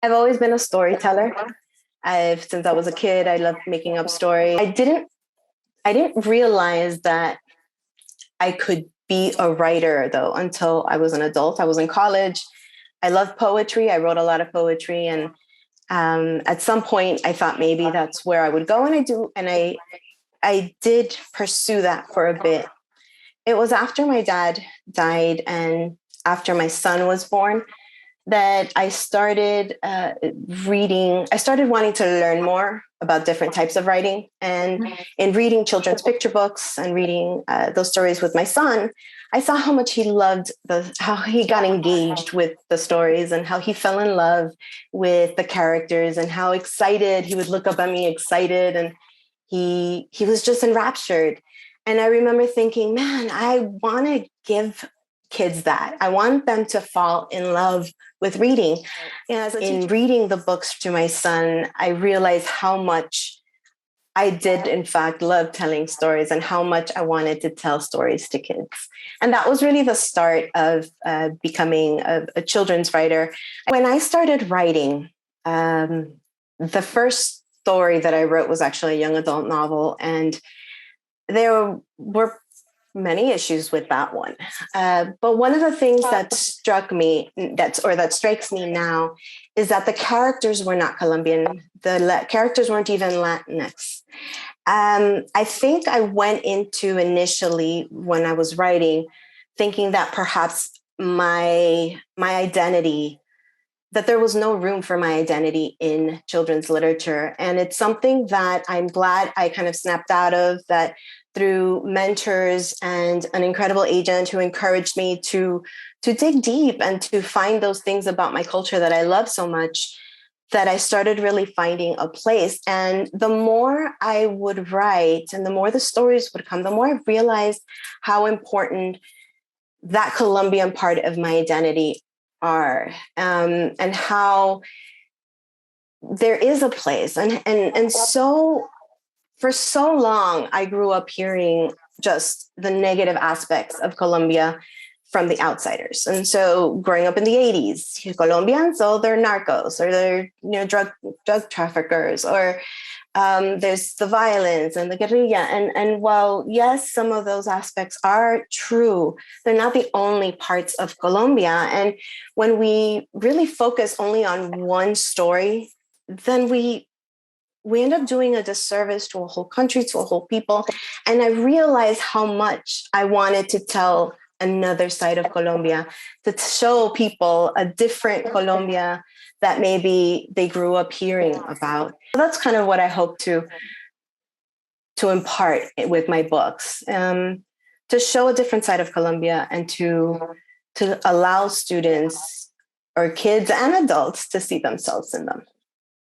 I've always been a storyteller. Since I was a kid, I loved making up stories. I didn't realize that I could be a writer though until I was an adult. I was in college. I loved poetry. I wrote a lot of poetry, and at some point, I thought maybe that's where I would go, and I did pursue that for a bit. It was after my dad died and after my son was born that I started reading. I started wanting to learn more about different types of writing. And in reading children's picture books and reading those stories with my son, I saw how much he loved how he got engaged with the stories and how he fell in love with the characters and how excited he would look up at me excited. And he was just enraptured. And I remember thinking, man, I want to give kids that. I want them to fall in love with reading. And in reading the books to my son, I realized how much I did, in fact, love telling stories and how much I wanted to tell stories to kids. And that was really the start of becoming a children's writer. When I started writing, the first story that I wrote was actually a young adult novel. And there were many issues with that one. But one of the things that struck me, that strikes me now, is that the characters were not Colombian. The characters weren't even Latinx. I think I went into initially when I was writing, thinking that perhaps my identity, that there was no room for my identity in children's literature. And it's something that I'm glad I kind of snapped out of, that through mentors and an incredible agent who encouraged me to dig deep and to find those things about my culture that I love so much, that I started really finding a place. And the more I would write and the more the stories would come, the more I realized how important that Colombian part of my identity are, and how there is a place. And so for so long, I grew up hearing just the negative aspects of Colombia from the outsiders. And so growing up in the 80s, Colombians, oh, they're narcos, or they're drug traffickers, or there's the violence and the guerrilla. And while, yes, some of those aspects are true, they're not the only parts of Colombia. And when we really focus only on one story, then we end up doing a disservice to a whole country, to a whole people. And I realized how much I wanted to tell another side of Colombia, to show people a different Colombia that maybe they grew up hearing about. So that's kind of what I hope to impart with my books, to show a different side of Colombia and to allow students or kids and adults to see themselves in them.